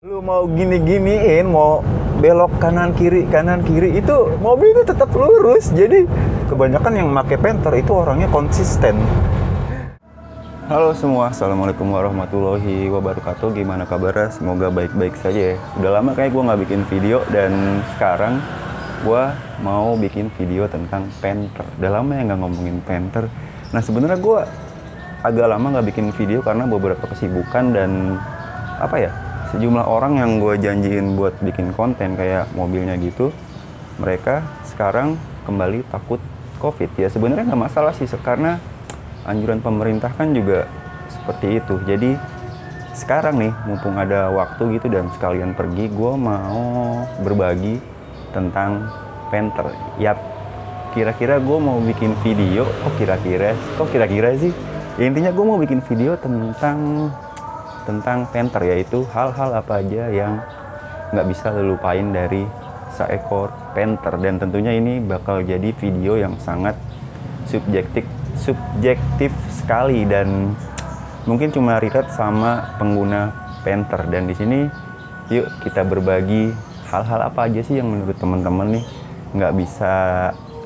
Lu mau gini-giniin, mau belok kanan kiri itu mobil itu tetap lurus. Jadi kebanyakan yang pakai Panther itu orangnya konsisten. Halo semua, assalamualaikum warahmatullahi wabarakatuh. Gimana kabarnya? Semoga baik-baik saja ya. Udah lama kayak gue nggak bikin video, dan sekarang gue mau bikin video tentang Panther. Udah lama ya nggak ngomongin Panther. Nah sebenarnya gue agak lama nggak bikin video karena beberapa kesibukan dan sejumlah orang yang gue janjiin buat bikin konten kayak mobilnya gitu, mereka sekarang kembali takut COVID. Ya sebenarnya nggak masalah sih, karena anjuran pemerintah kan juga seperti itu. Jadi sekarang nih, mumpung ada waktu gitu dan sekalian pergi, gue mau berbagi tentang Panther. Yap, kira-kira gue mau bikin video. Kok kira-kira sih? Ya, intinya gue mau bikin video tentang Panther, yaitu hal-hal apa aja yang nggak bisa lupain dari seekor Panther. Dan tentunya ini bakal jadi video yang sangat subjektif sekali dan mungkin cuma relate sama pengguna Panther. Dan di sini yuk kita berbagi hal-hal apa aja sih yang menurut teman-teman nih nggak bisa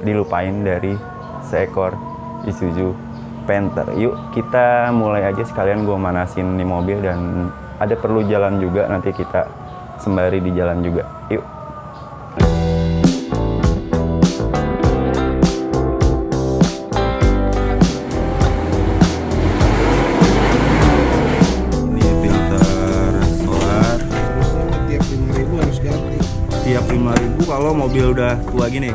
dilupain dari seekor Isuzu Panther. Yuk kita mulai aja, sekalian gue manasin nih mobil, dan ada perlu jalan juga, nanti kita sembari di jalan juga. Yuk. Ini filter solar. Tiap 5.000 harus ganti. Tiap 5.000 kalau mobil udah tua gini.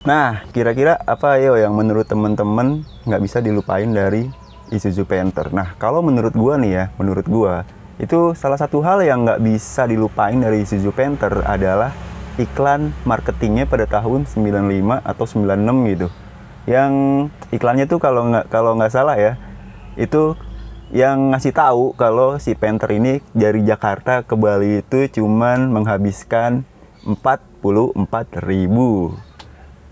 Nah, kira-kira apa yang menurut teman-teman nggak bisa dilupain dari Isuzu Panther? Nah, kalau menurut gua nih ya, menurut gua itu salah satu hal yang nggak bisa dilupain dari Isuzu Panther adalah iklan marketingnya pada tahun 95 atau 96 gitu. Yang iklannya tuh kalau nggak salah ya, itu yang ngasih tahu kalau si Panther ini dari Jakarta ke Bali itu cuman menghabiskan 44.000.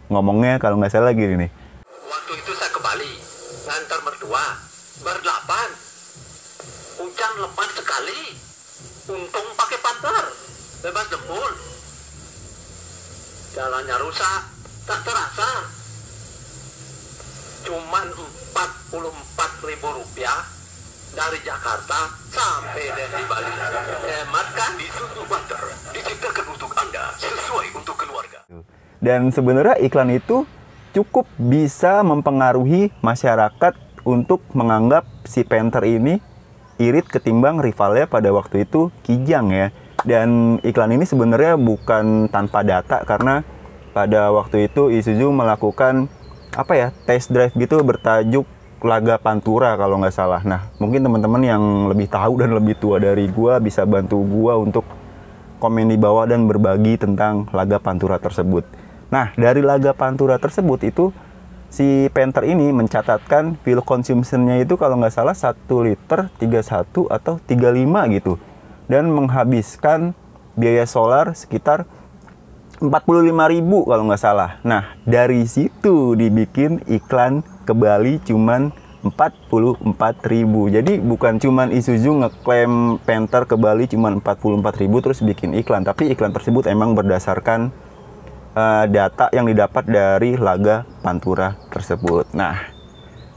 Ngomongnya kalau nggak salah gini nih. Waktu itu saya ke Bali, ngantar mertua, berdelapan. Hujan lebat sekali. Untung pakai Panther, bebas dempul. Jalannya rusak, tak terasa. Cuman Rp44.000 dari Jakarta sampai di Bali. Hemat kan? Isuzu Panther diciptakan untuk Anda, sesuai untuk keluarga. Dan sebenarnya iklan itu cukup bisa mempengaruhi masyarakat untuk menganggap si Panther ini irit ketimbang rivalnya pada waktu itu, Kijang ya. Dan iklan ini sebenarnya bukan tanpa data, karena pada waktu itu Isuzu melakukan test drive gitu bertajuk Laga Pantura kalau nggak salah. Nah, mungkin teman-teman yang lebih tahu dan lebih tua dari gua bisa bantu gua untuk komen di bawah dan berbagi tentang Laga Pantura tersebut. Nah, dari Laga Pantura tersebut itu si Panther ini mencatatkan fuel consumption-nya itu kalau nggak salah 1 liter 31 atau 35 gitu. Dan menghabiskan biaya solar sekitar 45.000 kalau nggak salah. Nah, dari situ dibikin iklan ke Bali cuman 44.000. Jadi bukan cuman Isuzu ngeklaim Panther ke Bali cuman 44.000 terus bikin iklan, tapi iklan tersebut emang berdasarkan data yang didapat dari Laga Pantura tersebut. Nah,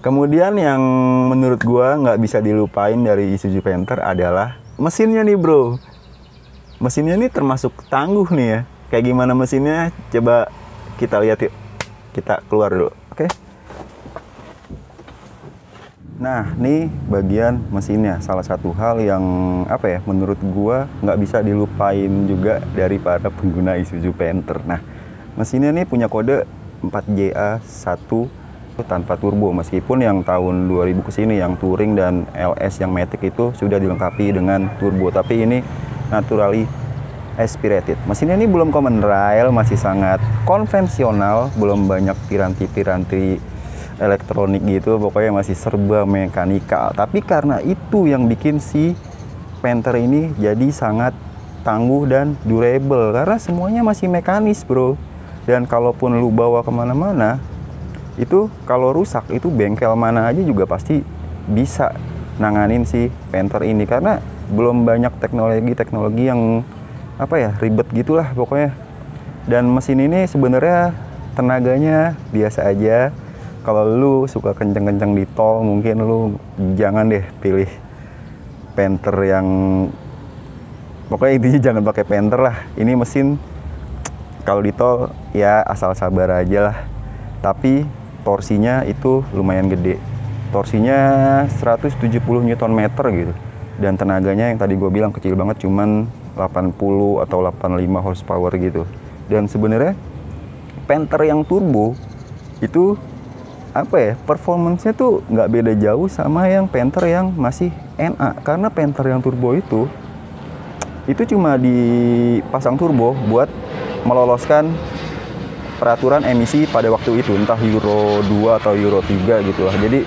kemudian yang menurut gua nggak bisa dilupain dari Isuzu Panther adalah mesinnya nih bro. Mesinnya nih termasuk tangguh nih ya. Kayak gimana mesinnya? Coba kita lihat yuk. Kita keluar dulu, oke? Nah, nih bagian mesinnya. Salah satu hal yang menurut gua nggak bisa dilupain juga dari para pengguna Isuzu Panther. Nah, mesinnya nih punya kode 4JA1 tanpa turbo, meskipun yang tahun 2000 kesini yang Touring dan LS yang Matic itu sudah dilengkapi dengan turbo, tapi ini naturally aspirated. Mesinnya ini belum common rail, masih sangat konvensional, belum banyak piranti-piranti elektronik gitu, pokoknya masih serba mekanikal. Tapi karena itu yang bikin si Panther ini jadi sangat tangguh dan durable, karena semuanya masih mekanis bro. Dan kalaupun lu bawa kemana-mana, itu kalau rusak itu bengkel mana aja juga pasti bisa nanganin si Panther ini, karena belum banyak teknologi yang ribet gitulah pokoknya. Dan mesin ini sebenarnya tenaganya biasa aja. Kalau lu suka kenceng-kenceng di tol, mungkin lu jangan deh pilih Panther yang, pokoknya intinya jangan pakai Panther lah. Ini mesin kalau di tol ya asal sabar aja lah. Tapi torsinya itu lumayan gede. Torsinya 170 Nm gitu. Dan tenaganya yang tadi gue bilang kecil banget, cuman 80 atau 85 horsepower gitu. Dan sebenarnya Panther yang turbo itu performance-nya tuh nggak beda jauh sama yang Panther yang masih NA. Karena Panther yang turbo itu cuma dipasang turbo buat meloloskan peraturan emisi pada waktu itu, entah Euro 2 atau Euro 3 gitu lah. Jadi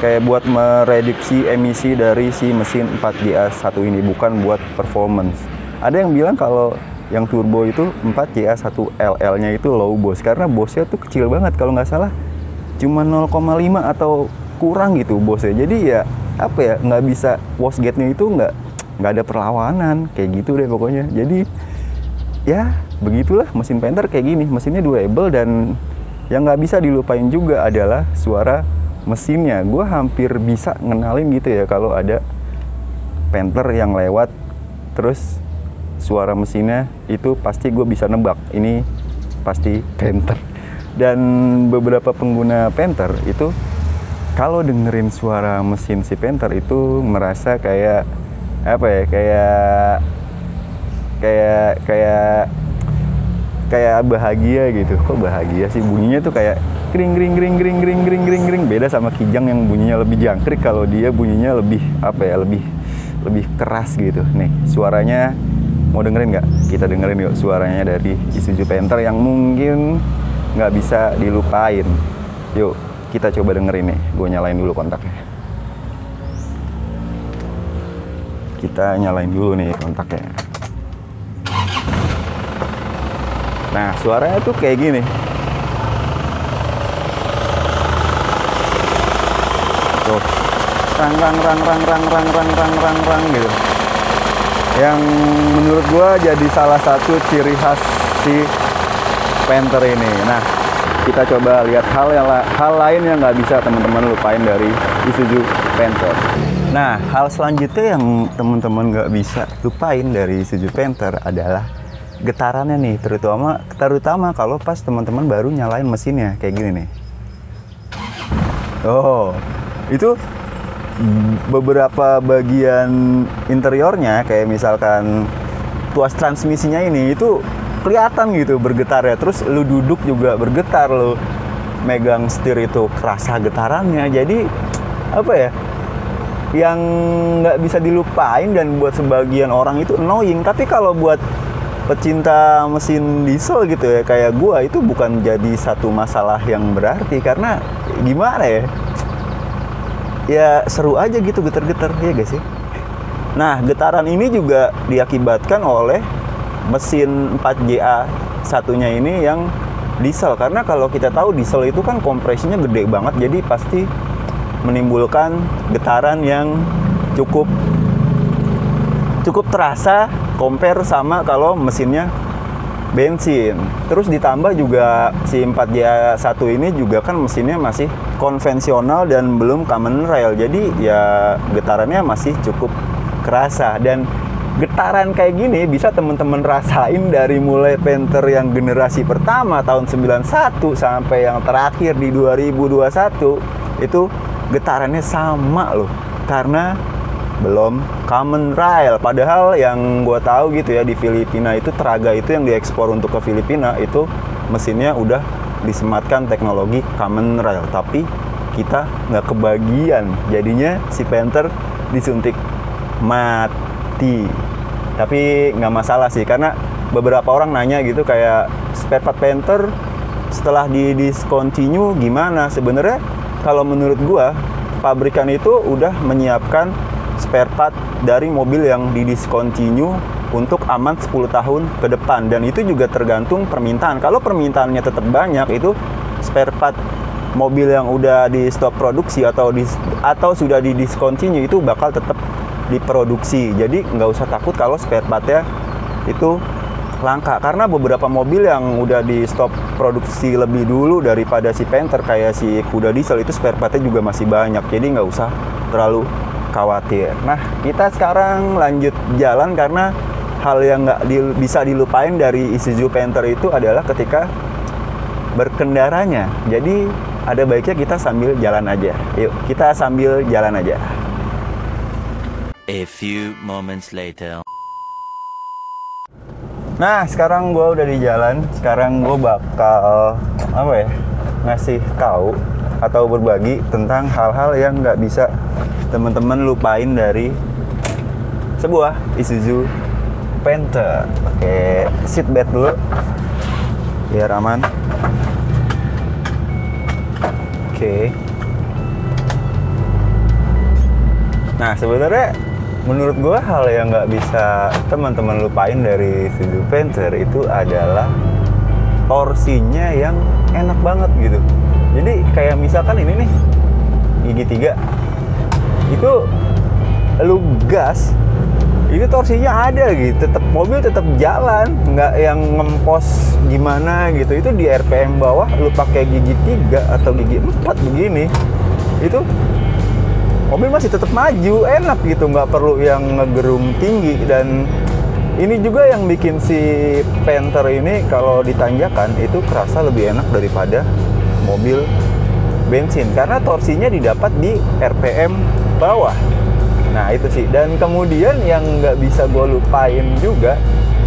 kayak buat mereduksi emisi dari si mesin 4JA1 ini, bukan buat performance. Ada yang bilang kalau yang turbo itu 4JA1LL-nya itu low boss, karena bossnya tuh kecil banget, kalau nggak salah cuma 0,5 atau kurang gitu bossnya. Jadi ya nggak bisa, wastegate-nya itu nggak ada perlawanan kayak gitu deh pokoknya. Jadi ya begitulah mesin Panther kayak gini. Mesinnya durable, dan yang nggak bisa dilupain juga adalah suara mesinnya. Gue hampir bisa ngenalin gitu ya kalau ada Panther yang lewat, terus suara mesinnya itu pasti gue bisa nebak ini pasti Panther. Dan beberapa pengguna Panther itu kalau dengerin suara mesin si Panther itu merasa kayak kayak bahagia gitu. Kok bahagia sih, bunyinya tuh kayak kring kring kring kring kring kring kring kring. Beda sama Kijang yang bunyinya lebih jangkrik, kalau dia bunyinya lebih lebih keras gitu. Nih suaranya mau dengerin nggak? Kita dengerin yuk suaranya dari Isuzu Panther yang mungkin nggak bisa dilupain. Yuk kita coba dengerin nih. Gue nyalain dulu kontaknya. Kita nyalain dulu nih kontaknya. Nah suaranya tuh kayak gini. Tuh rang rang rang rang rang rang rang rang rang rang gitu. Yang menurut gua jadi salah satu ciri khas si Panther ini. Nah kita coba lihat hal lain yang nggak bisa teman-teman lupain dari Isuzu Panther. Nah hal selanjutnya yang teman-teman nggak bisa lupain dari Isuzu Panther adalah getarannya nih, terutama kalau pas teman-teman baru nyalain mesinnya kayak gini nih. Oh, itu beberapa bagian interiornya kayak misalkan tuas transmisinya ini itu kelihatan gitu bergetarnya. Terus lu duduk juga bergetar, lu megang setir itu kerasa getarannya. Jadi yang nggak bisa dilupain, dan buat sebagian orang itu annoying. Tapi kalau buat pecinta mesin diesel gitu ya kayak gua, itu bukan jadi satu masalah yang berarti, karena gimana ya seru aja gitu getar-getar, ya guys sih. Nah getaran ini juga diakibatkan oleh mesin 4JA satunya ini yang diesel, karena kalau kita tahu diesel itu kan kompresinya gede banget, jadi pasti menimbulkan getaran yang cukup terasa compare sama kalau mesinnya bensin. Terus ditambah juga si 4JA1 ini juga kan mesinnya masih konvensional dan belum common rail, jadi ya getarannya masih cukup kerasa. Dan getaran kayak gini bisa teman-teman rasain dari mulai Panther yang generasi pertama tahun 91 sampai yang terakhir di 2021 itu getarannya sama loh, karena belum common rail. Padahal yang gue tahu gitu ya, di Filipina itu Traga itu yang diekspor untuk ke Filipina itu mesinnya udah disematkan teknologi common rail, tapi kita nggak kebagian. Jadinya si Panther disuntik mati. Tapi nggak masalah sih, karena beberapa orang nanya gitu kayak spare part Panther setelah di discontinue gimana. Sebenarnya kalau menurut gua pabrikan itu udah menyiapkan spare part dari mobil yang di discontinue untuk aman 10 tahun ke depan, dan itu juga tergantung permintaan. Kalau permintaannya tetap banyak, itu spare part mobil yang udah di stop produksi atau sudah di discontinue itu bakal tetap diproduksi. Jadi nggak usah takut kalau spare partnya itu langka, karena beberapa mobil yang udah di stop produksi lebih dulu daripada si Panther kayak si Kuda Diesel itu spare partnya juga masih banyak, jadi nggak usah terlalu khawatir. Nah, kita sekarang lanjut jalan karena hal yang nggak bisa dilupain dari Isuzu Panther itu adalah ketika berkendaranya. Jadi ada baiknya kita sambil jalan aja. Yuk, kita sambil jalan aja. A few moments later. Nah, sekarang gue udah di jalan. Sekarang gue bakal ngasih tahu atau berbagi tentang hal-hal yang nggak bisa teman-teman lupain dari sebuah Isuzu Panther. Pakai seat belt dulu biar aman. Oke. Nah, sebenarnya menurut gue hal yang nggak bisa teman-teman lupain dari Isuzu Panther itu adalah torsinya yang enak banget gitu. Jadi kayak misalkan ini nih gigi 3 itu lu gas, itu torsinya ada gitu, mobil tetap jalan, nggak yang ngempos gimana gitu. Itu di RPM bawah lu pakai gigi 3 atau gigi 4 begini, itu mobil masih tetap maju, enak gitu, nggak perlu yang ngegerung tinggi. Dan ini juga yang bikin si Panther ini kalau ditanjakan itu kerasa lebih enak daripada mobil bensin, karena torsinya didapat di RPM bawah. Nah itu sih. Dan kemudian yang nggak bisa gue lupain juga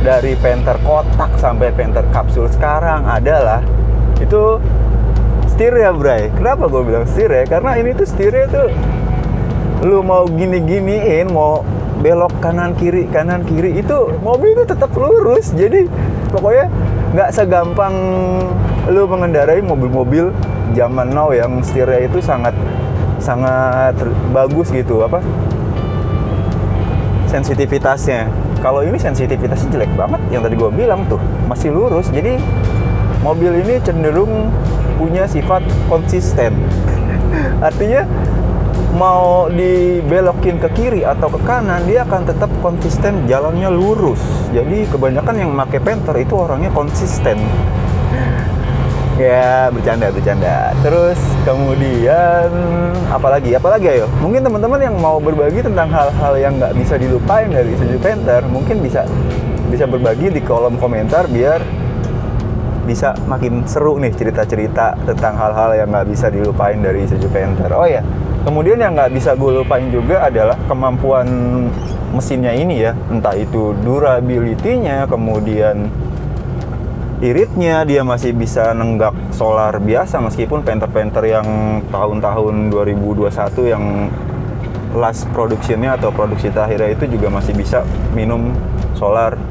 dari Panther kotak sampai Panther kapsul sekarang adalah itu setirnya, Bray. Kenapa gue bilang setirnya? Karena ini tuh setirnya tuh lu mau gini-giniin, mau belok kanan kiri itu mobil itu tetap lurus. Jadi pokoknya nggak segampang lu mengendarai mobil-mobil zaman now yang setirnya itu sangat bagus gitu, sensitivitasnya. Kalau ini sensitivitasnya jelek banget, yang tadi gue bilang tuh masih lurus. Jadi mobil ini cenderung punya sifat konsisten. Artinya mau dibelokin ke kiri atau ke kanan, dia akan tetap konsisten jalannya lurus. Jadi kebanyakan yang pakai Panther itu orangnya konsisten. Ya, bercanda. Terus kemudian apalagi ayo. Mungkin teman-teman yang mau berbagi tentang hal-hal yang nggak bisa dilupain dari Isuzu Panther, mungkin bisa berbagi di kolom komentar biar bisa makin seru nih cerita-cerita tentang hal-hal yang nggak bisa dilupain dari Isuzu Panther. Oh ya, kemudian yang nggak bisa gue lupain juga adalah kemampuan mesinnya ini ya. Entah itu durability-nya, kemudian iritnya, dia masih bisa nenggak solar biasa. Meskipun Panther yang tahun-tahun 2021 yang last production-nya atau produksi terakhirnya itu juga masih bisa minum solar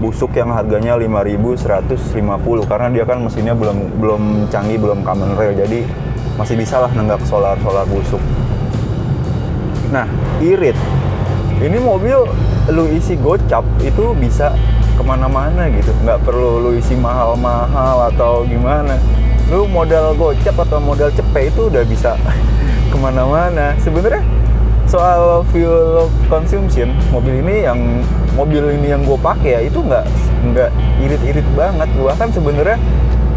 busuk yang harganya 5.150, karena dia kan mesinnya belum canggih, belum common rail, jadi masih bisa lah nenggak solar busuk. Nah, irit ini mobil lu isi gocap itu bisa kemana-mana gitu, nggak perlu lu isi mahal-mahal atau gimana. Lu modal gocap atau modal cepet itu udah bisa kemana-mana. Sebenarnya soal fuel consumption mobil ini yang gue pakai ya, itu nggak irit-irit banget. Bahkan sebenarnya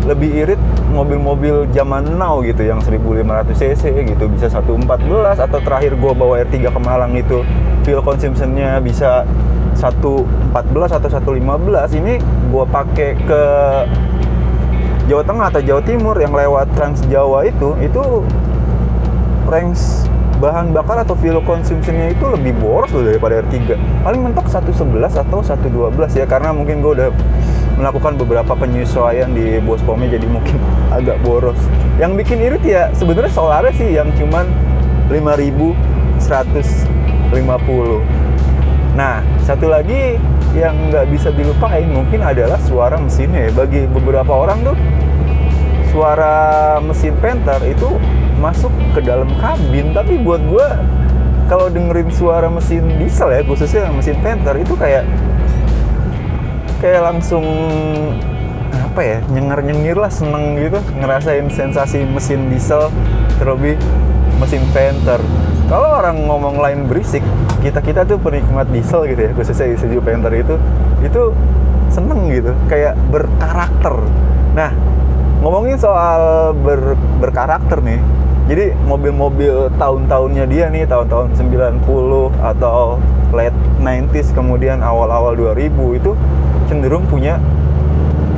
lebih irit mobil-mobil zaman now gitu, yang 1500 cc gitu, bisa 114, atau terakhir gue bawa R3 ke Malang itu fuel consumption-nya bisa 114 atau 115. Ini gue pakai ke Jawa Tengah atau Jawa Timur yang lewat Trans Jawa itu range bahan bakar atau fuel consumption-nya itu lebih boros loh daripada R3. Paling mentok 111 atau 112 ya, karena mungkin gue udah melakukan beberapa penyesuaian di bospomnya, jadi mungkin agak boros. Yang bikin irit ya sebenarnya solarnya sih, yang cuman 5.150. Nah, satu lagi yang nggak bisa dilupain mungkin adalah suara mesinnya ya. Bagi beberapa orang tuh suara mesin Panther itu masuk ke dalam kabin, tapi buat gue kalau dengerin suara mesin diesel ya, khususnya mesin Panther itu kayak langsung apa ya, nyengar-nyengir lah, seneng gitu ngerasain sensasi mesin diesel, terlebih mesin Panther. Kalau orang ngomong lain berisik, kita tuh penikmat diesel gitu ya, khususnya Isuzu Panther itu seneng gitu, kayak berkarakter. Nah, ngomongin soal berkarakter nih, jadi mobil-mobil tahun-tahunnya dia nih, tahun-tahun 90 atau late 90s kemudian awal-awal 2000 itu cenderung punya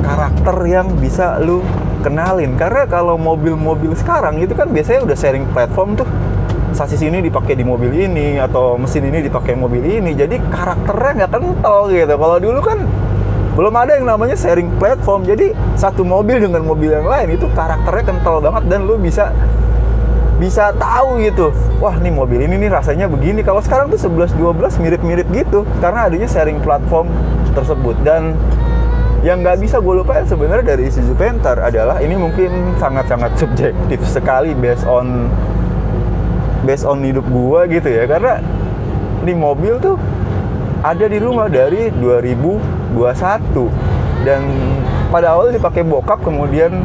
karakter yang bisa lu kenalin. Karena kalau mobil-mobil sekarang itu kan biasanya udah sharing platform tuh, sasis ini dipakai di mobil ini atau mesin ini dipakai mobil ini, jadi karakternya nggak kental gitu. Kalau dulu kan belum ada yang namanya sharing platform, jadi satu mobil dengan mobil yang lain itu karakternya kental banget dan lu bisa tahu gitu, wah nih mobil ini nih rasanya begini. Kalau sekarang tuh 11-12 mirip-mirip gitu karena adanya sharing platform tersebut. Dan yang nggak bisa gue lupain sebenarnya dari Isuzu Panther adalah, ini mungkin sangat-sangat subjektif sekali based on hidup gue gitu ya, karena ini mobil tuh ada di rumah dari 2021 dan pada awalnya dipakai bokap, kemudian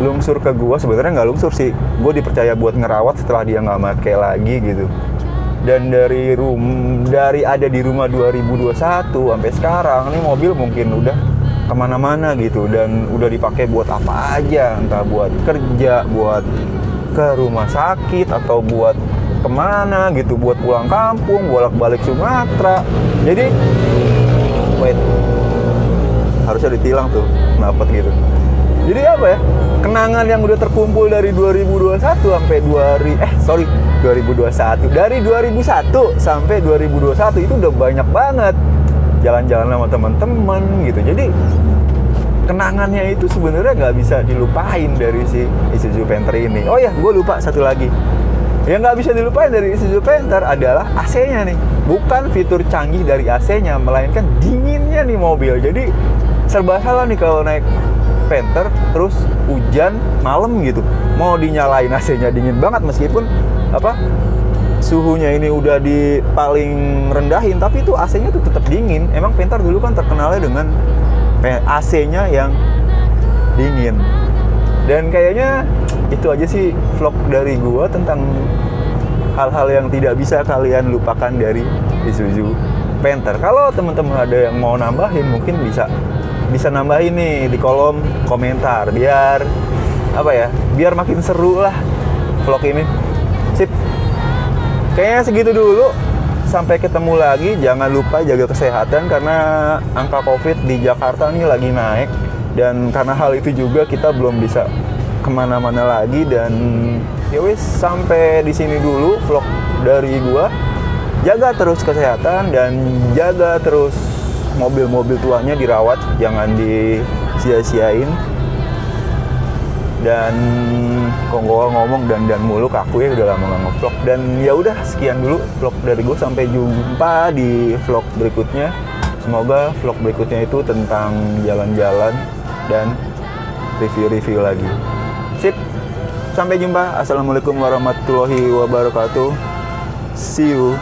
lungsur ke gue. Sebenarnya nggak lungsur sih, gue dipercaya buat ngerawat setelah dia nggak pakai lagi gitu. Dan dari ada di rumah 2021 sampai sekarang, ini mobil mungkin udah kemana-mana gitu, dan udah dipakai buat apa aja, entah buat kerja, buat ke rumah sakit, atau buat kemana gitu, buat pulang kampung, bolak-balik Sumatera. Jadi harusnya ditilang tuh kenapa gitu. Jadi apa ya, kenangan yang udah terkumpul dari 2021 sampai 2021, dari 2001 sampai 2021 itu udah banyak banget jalan-jalan sama teman-teman gitu. Jadi kenangannya itu sebenarnya nggak bisa dilupain dari si Isuzu Panther ini. Oh ya, gue lupa satu lagi. Yang nggak bisa dilupain dari Isuzu Panther adalah AC-nya nih. Bukan fitur canggih dari AC-nya, melainkan dinginnya nih mobil. Jadi serba salah nih kalau naik Panther terus hujan malam gitu, mau dinyalain AC-nya dingin banget meskipun suhunya ini udah di paling rendahin, tapi itu AC-nya tuh tetap dingin. Emang Panther dulu kan terkenalnya dengan AC-nya yang dingin. Dan kayaknya itu aja sih vlog dari gua tentang hal-hal yang tidak bisa kalian lupakan dari Isuzu Panther. Kalau teman-teman ada yang mau nambahin, mungkin bisa nambahin nih di kolom komentar, biar biar makin seru lah vlog ini. Sip, kayaknya segitu dulu, sampai ketemu lagi. Jangan lupa jaga kesehatan karena angka COVID di Jakarta nih lagi naik, dan karena hal itu juga kita belum bisa kemana-mana lagi. Dan ya wis, sampai di sini dulu vlog dari gua. Jaga terus kesehatan dan jaga terus mobil-mobil tuanya dirawat, jangan disia-siain. Dan kok gue ngomong dan mulu ke aku ya, udah lama nggak nge-vlog. Dan ya udah, sekian dulu vlog dari gue, sampai jumpa di vlog berikutnya. Semoga vlog berikutnya itu tentang jalan-jalan dan review-review lagi. Sip, sampai jumpa. Assalamualaikum warahmatullahi wabarakatuh. See you.